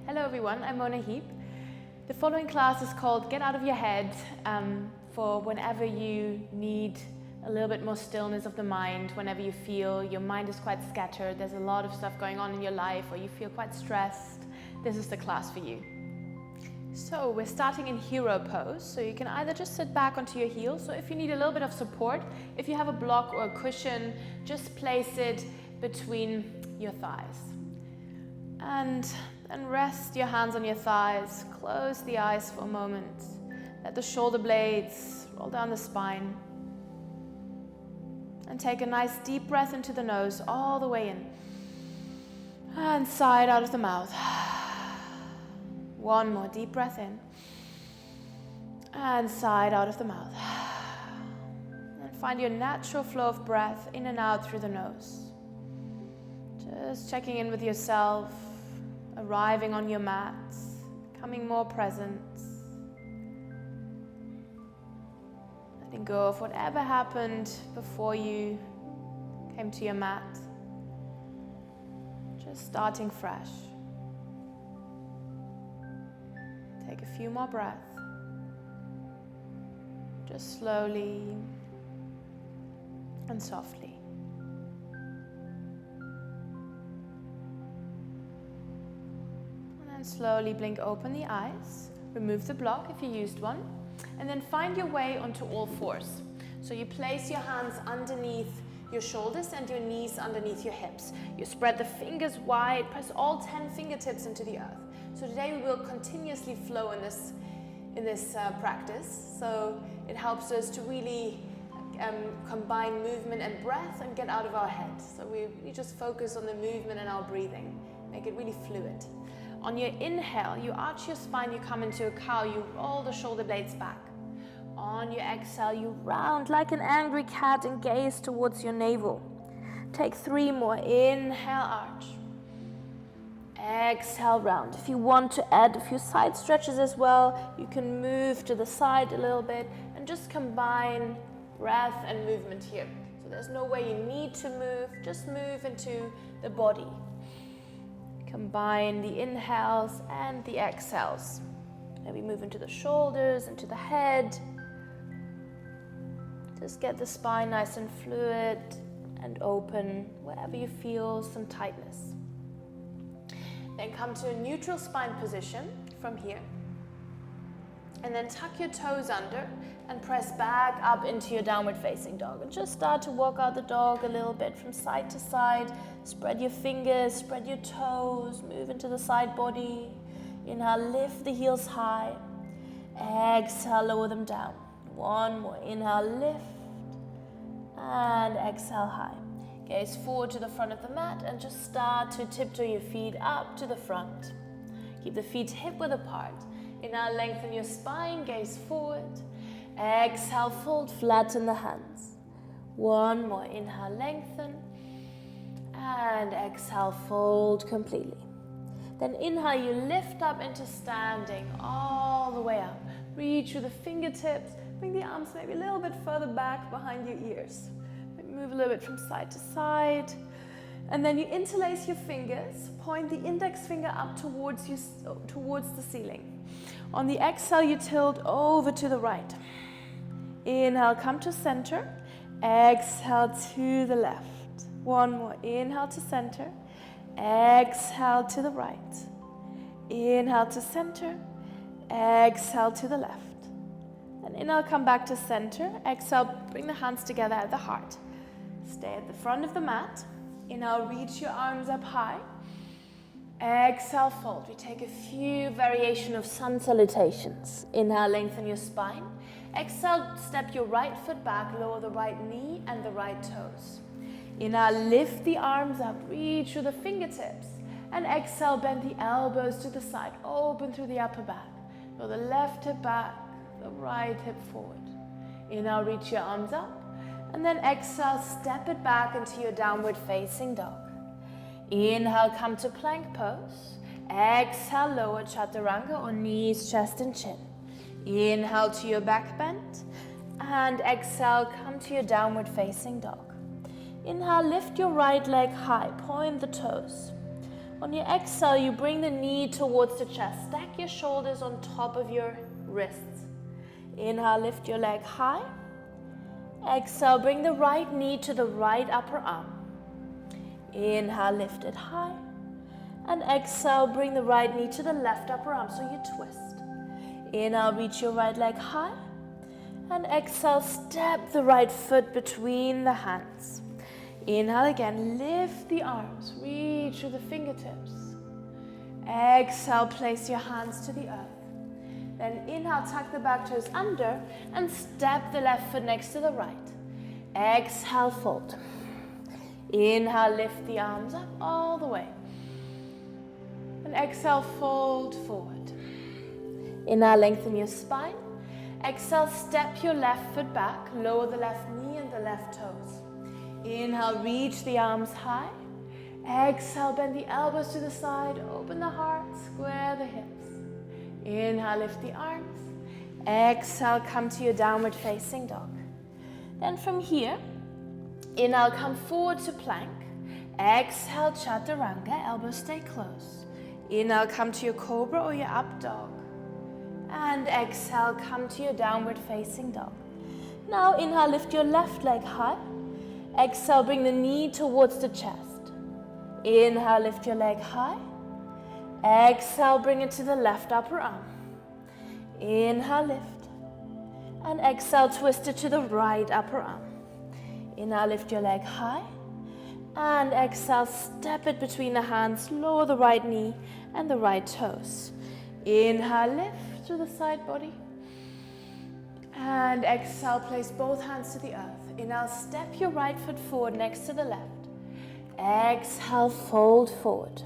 Hello everyone, I'm Mona Heap. The following class is called Get Out of Your Head for whenever you need a little bit more stillness of the mind, whenever you feel your mind is quite scattered, there's a lot of stuff going on in your life, or you feel quite stressed. This is the class for you. So we're starting in hero pose, so you can either just sit back onto your heels, or if you need a little bit of support, if you have a block or a cushion, just place it between your thighs. And rest your hands on your thighs, close the eyes for a moment, let the shoulder blades roll down the spine, and take a nice deep breath into the nose all the way in, and sigh out of the mouth. One more deep breath in, and sigh out of the mouth. And find your natural flow of breath in and out through the nose. Just checking in with yourself, arriving on your mat, becoming more present, letting go of whatever happened before you came to your mat, just starting fresh. Take a few more breaths, just slowly and softly. Slowly blink open the eyes, remove the block if you used one, and then find your way onto all fours. So you place your hands underneath your shoulders and your knees underneath your hips. You spread the fingers wide, press all 10 fingertips into the earth. So today we will continuously flow in this practice. So it helps us to really combine movement and breath and get out of our head. So we just focus on the movement and our breathing, make it really fluid. On your inhale, you arch your spine, you come into a cow, you roll the shoulder blades back. On your exhale, you round like an angry cat and gaze towards your navel. Take 3 more. Inhale, arch. Exhale, round. If you want to add a few side stretches as well, you can move to the side a little bit and just combine breath and movement here. So there's no way you need to move, just move into the body. Combine the inhales and the exhales. Maybe move into the shoulders, into the head. Just get the spine nice and fluid and open wherever you feel some tightness. Then come to a neutral spine position from here. And then tuck your toes under and press back up into your downward facing dog. And just start to walk out the dog a little bit from side to side. Spread your fingers, spread your toes, move into the side body. Inhale, lift the heels high. Exhale, lower them down. 1 more. Inhale, lift. And exhale, high. Gaze forward to the front of the mat and just start to tiptoe your feet up to the front. Keep the feet hip-width apart. Inhale, lengthen your spine, gaze forward. Exhale, fold, flatten the hands. 1 more. Inhale, lengthen. And exhale, fold completely. Then inhale, you lift up into standing all the way up. Reach through the fingertips. Bring the arms maybe a little bit further back behind your ears. Maybe move a little bit from side to side. And then you interlace your fingers. Point the index finger up towards the ceiling. On the exhale, you tilt over to the right. Inhale, come to center. Exhale to the left. 1 more. Inhale to center. Exhale to the right. Inhale to center. Exhale to the left. And inhale, come back to center. Exhale, bring the hands together at the heart. Stay at the front of the mat. Inhale, reach your arms up high. Exhale, fold. We take a few variation of sun salutations. Inhale, lengthen your spine. Exhale, step your right foot back, lower the right knee and the right toes. Inhale, lift the arms up, reach through the fingertips. And exhale, bend the elbows to the side, open through the upper back. Roll the left hip back, the right hip forward. Inhale, reach your arms up. And then exhale, step it back into your downward facing dog. Inhale, come to plank pose. Exhale, lower chaturanga or knees, chest and chin. Inhale to your back bend. And exhale, come to your downward facing dog. Inhale, lift your right leg high, point the toes. On your exhale, you bring the knee towards the chest. Stack your shoulders on top of your wrists. Inhale, lift your leg high. Exhale, bring the right knee to the right upper arm. Inhale, lift it high. And exhale, bring the right knee to the left upper arm, so you twist. Inhale, reach your right leg high. And exhale, step the right foot between the hands. Inhale again, lift the arms, reach through the fingertips. Exhale, place your hands to the earth. Then inhale, tuck the back toes under and step the left foot next to the right. Exhale, fold. Inhale, lift the arms up all the way. And exhale, fold forward. Inhale, lengthen your spine. Exhale, step your left foot back, lower the left knee and the left toes. Inhale, reach the arms high. Exhale, bend the elbows to the side, open the heart, square the hips. Inhale, lift the arms. Exhale, come to your downward facing dog. Then from here, inhale, come forward to plank. Exhale, chaturanga, elbows stay close. Inhale, come to your cobra or your up dog. And exhale, come to your downward facing dog. Now inhale, lift your left leg high. Exhale, bring the knee towards the chest. Inhale, lift your leg high. Exhale, bring it to the left upper arm. Inhale, lift. And exhale, twist it to the right upper arm. Inhale, lift your leg high. And exhale, step it between the hands, lower the right knee and the right toes. Inhale, lift to the side body. And exhale, place both hands to the earth. Inhale, step your right foot forward next to the left. Exhale, fold forward.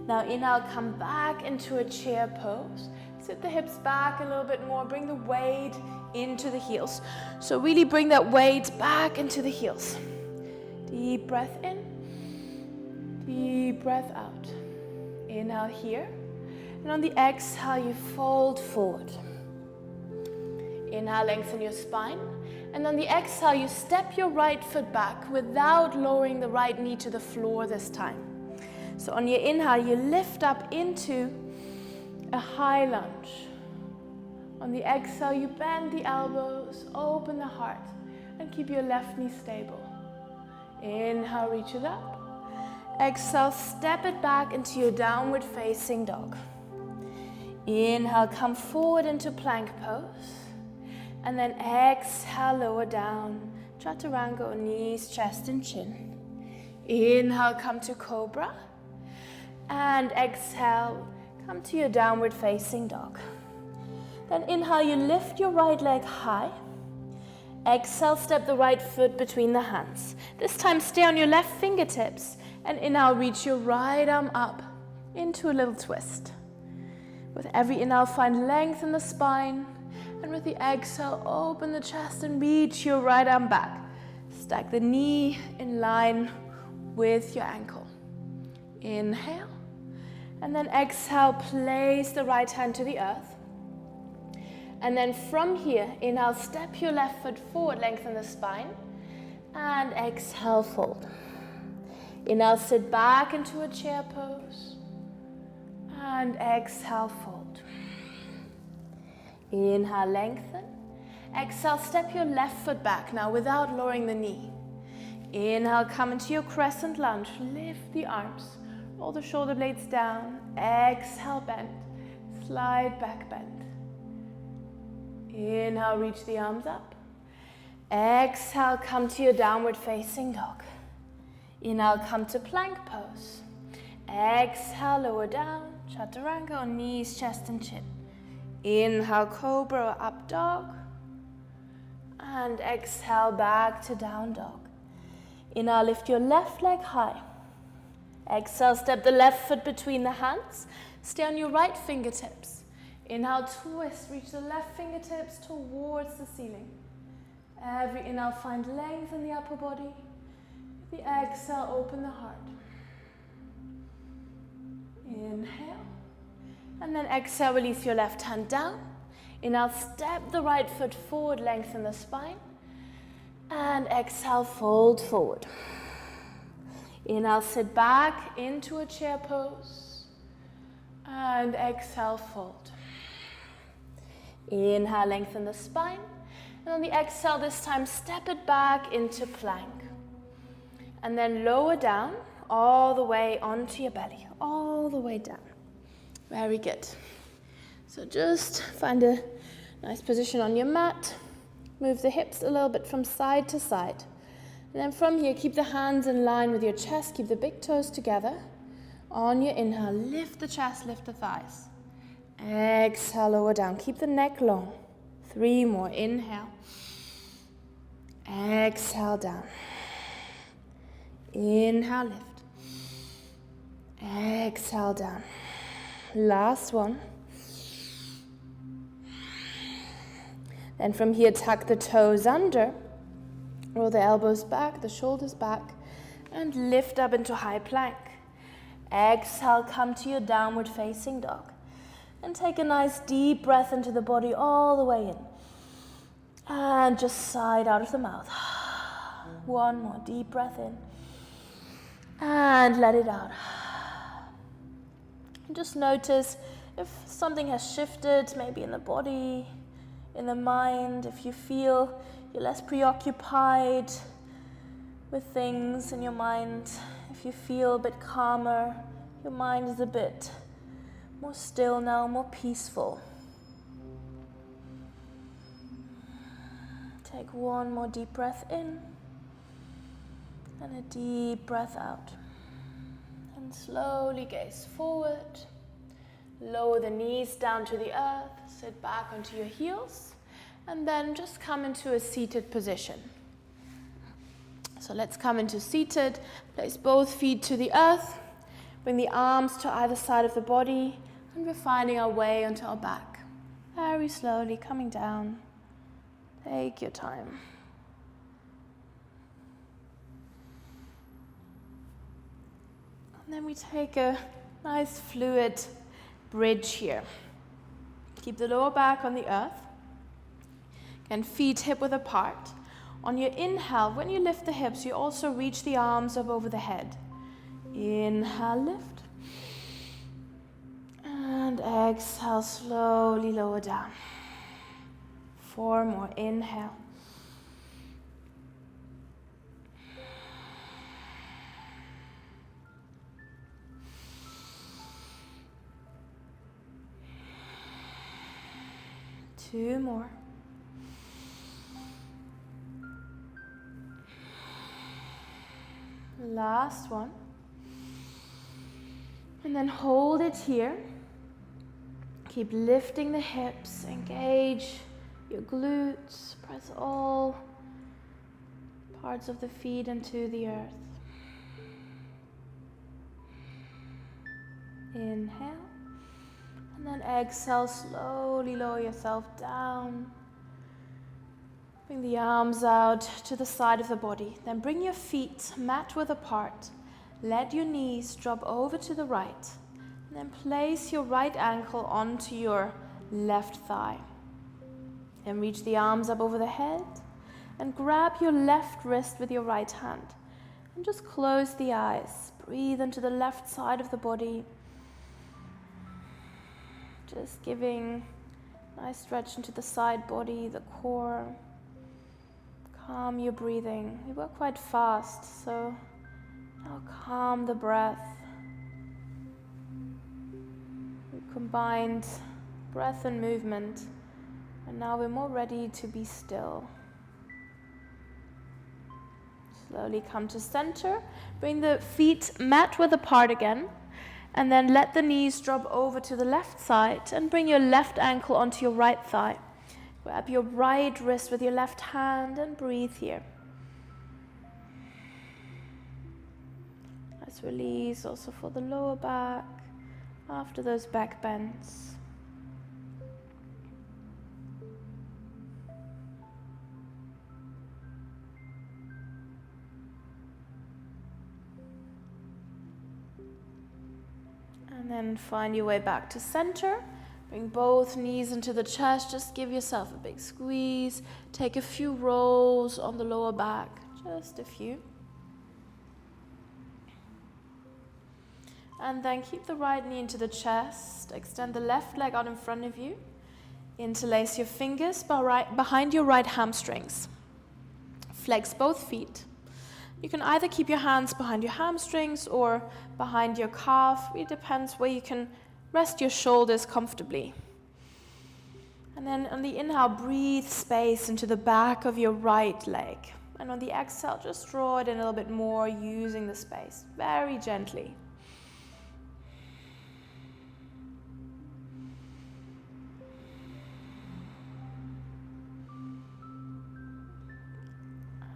Now inhale, come back into a chair pose. Sit the hips back a little bit more. Bring the weight into the heels. So really bring that weight back into the heels. Deep breath in. Deep breath out. Inhale here. And on the exhale, you fold forward. Inhale, lengthen your spine. And on the exhale, you step your right foot back without lowering the right knee to the floor this time. So on your inhale, you lift up into a high lunge. On the exhale, you bend the elbows, open the heart, and keep your left knee stable. Inhale, reach it up. Exhale, step it back into your downward facing dog. Inhale, come forward into plank pose. And then exhale, lower down, chaturanga or knees, chest and chin. Inhale, come to cobra. And exhale, come to your downward facing dog. Then inhale, you lift your right leg high. Exhale, step the right foot between the hands. This time stay on your left fingertips. And inhale, reach your right arm up into a little twist. With every inhale, find length in the spine. And with the exhale, open the chest and reach your right arm back. Stack the knee in line with your ankle. Inhale. And then exhale, place the right hand to the earth. And then from here, inhale, step your left foot forward, lengthen the spine. And exhale, fold. Inhale, sit back into a chair pose. And exhale, fold. Inhale, lengthen. Exhale, step your left foot back now without lowering the knee. Inhale, come into your crescent lunge. Lift the arms. Roll the shoulder blades down. Exhale, bend. Slide back, bend. Inhale, reach the arms up. Exhale, come to your downward facing dog. Inhale, come to plank pose. Exhale, lower down. Chaturanga on knees, chest and chin. Inhale, cobra or up dog. And exhale, back to down dog. Inhale, lift your left leg high. Exhale, step the left foot between the hands. Stay on your right fingertips. Inhale, twist, reach the left fingertips towards the ceiling. Every inhale, find length in the upper body. With the exhale, open the heart. Inhale. And then exhale, release your left hand down. Inhale, step the right foot forward, lengthen the spine. And exhale, fold forward. Inhale, sit back into a chair pose. And exhale, fold. Inhale, lengthen the spine. And on the exhale, this time, step it back into plank. And then lower down all the way onto your belly, all the way down. Very good. So just find a nice position on your mat. Move the hips a little bit from side to side. And then from here, keep the hands in line with your chest. Keep the big toes together. On your inhale, lift the chest, lift the thighs. Exhale, lower down. Keep the neck long. 3 more. Inhale. Exhale, down. Inhale, lift. Exhale, down. Last one. Then from here, tuck the toes under. Roll the elbows back, the shoulders back, and lift up into high plank. Exhale, come to your downward facing dog. And take a nice deep breath into the body all the way in. And just sigh out of the mouth. One more deep breath in. And let it out. And just notice if something has shifted, maybe in the body, in the mind, if you feel you're less preoccupied with things in your mind, if you feel a bit calmer, your mind is a bit more still now, more peaceful. Take one more deep breath in and a deep breath out. And slowly gaze forward. Lower the knees down to the earth. Sit back onto your heels. And then just come into a seated position. So let's come into seated. Place both feet to the earth. Bring the arms to either side of the body. And we're finding our way onto our back. Very slowly coming down. Take your time. And then we take a nice fluid bridge here. Keep the lower back on the earth. And feet hip width apart. On your inhale, when you lift the hips, you also reach the arms up over the head. Inhale, lift. And exhale, slowly lower down. 4 more. Inhale. Two more. Last one. And then hold it here. Keep lifting the hips, engage your glutes, press all parts of the feet into the earth. Inhale. And then exhale, slowly lower yourself down. Bring the arms out to the side of the body. Then bring your feet mat width apart. Let your knees drop over to the right. And then place your right ankle onto your left thigh. Then reach the arms up over the head. And grab your left wrist with your right hand. And just close the eyes. Breathe into the left side of the body. Just giving a nice stretch into the side body, the core. Calm your breathing. We work quite fast, so now calm the breath. We combined breath and movement, and now we're more ready to be still. Slowly come to center. Bring the feet mat width apart again. And then let the knees drop over to the left side and bring your left ankle onto your right thigh. Grab your right wrist with your left hand and breathe here. Nice release also for the lower back after those back bends. And then find your way back to center. Bring both knees into the chest. Just give yourself a big squeeze. Take a few rolls on the lower back. Just a few. And then keep the right knee into the chest. Extend the left leg out in front of you. Interlace your fingers behind your right hamstrings. Flex both feet. You can either keep your hands behind your hamstrings or behind your calf. It depends where you can rest your shoulders comfortably. And then on the inhale, breathe space into the back of your right leg. And on the exhale, just draw it in a little bit more using the space, very gently.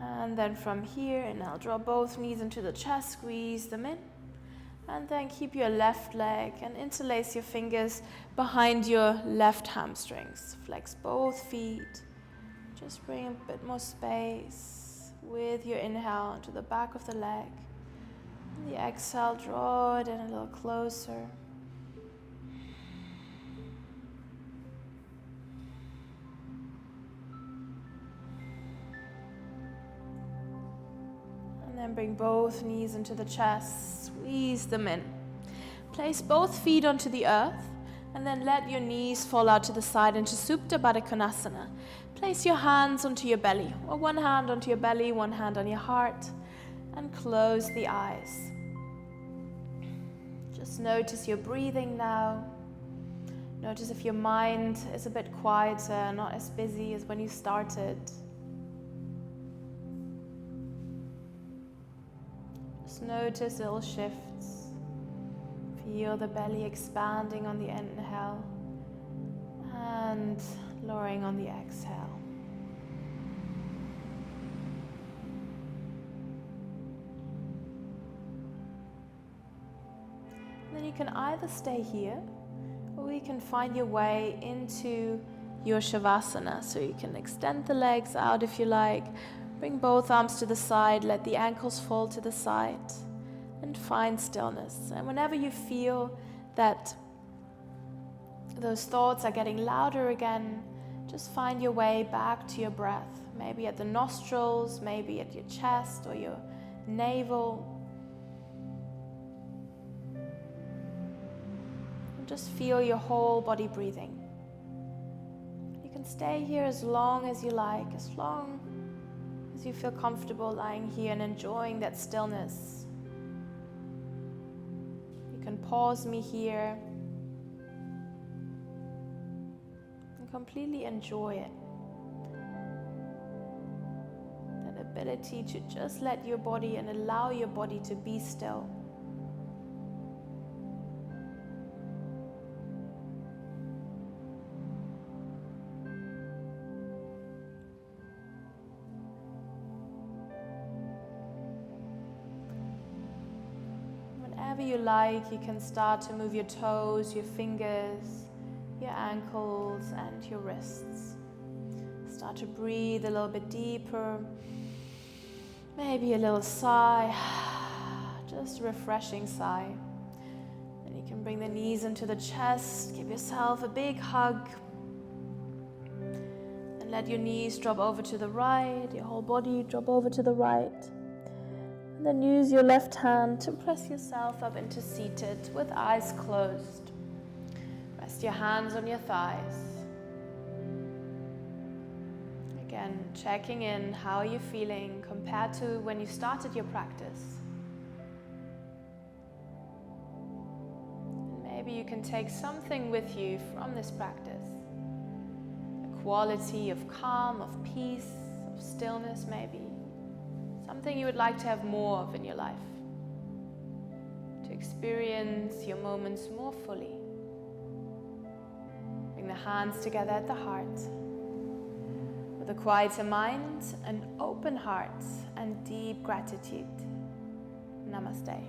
And then from here, and I'll draw both knees into the chest, squeeze them in. And then keep your left leg and interlace your fingers behind your left hamstrings. Flex both feet. Just bring a bit more space with your inhale into the back of the leg. And the exhale, draw it in a little closer. Then bring both knees into the chest, squeeze them in. Place both feet onto the earth, and then let your knees fall out to the side into Supta Baddha Konasana. Place your hands onto your belly, or one hand onto your belly, one hand on your heart, and close the eyes. Just notice your breathing now. Notice if your mind is a bit quieter, not as busy as when you started. Notice little shifts. Feel the belly expanding on the inhale and lowering on the exhale. And then you can either stay here or you can find your way into your Shavasana. So you can extend the legs out if you like. Bring both arms to the side, let the ankles fall to the side, and find stillness. And whenever you feel that those thoughts are getting louder again, just find your way back to your breath. Maybe at the nostrils, maybe at your chest or your navel. And just feel your whole body breathing. You can stay here as long as you like, as long as you feel comfortable lying here and enjoying that stillness. You can pause me here and completely enjoy it. That ability to just let your body and allow your body to be still. Whenever you like, you can start to move your toes, your fingers, your ankles, and your wrists. Start to breathe a little bit deeper. Maybe a little sigh, just a refreshing sigh. Then you can bring the knees into the chest, give yourself a big hug, and let your knees drop over to the right, your whole body drop over to the right. And then use your left hand to press yourself up into seated with eyes closed. Rest your hands on your thighs. Again, checking in how you're feeling compared to when you started your practice. And maybe you can take something with you from this practice. A quality of calm, of peace, of stillness maybe. Something you would like to have more of in your life. To experience your moments more fully. Bring the hands together at the heart. With a quieter mind, an open heart, and deep gratitude. Namaste.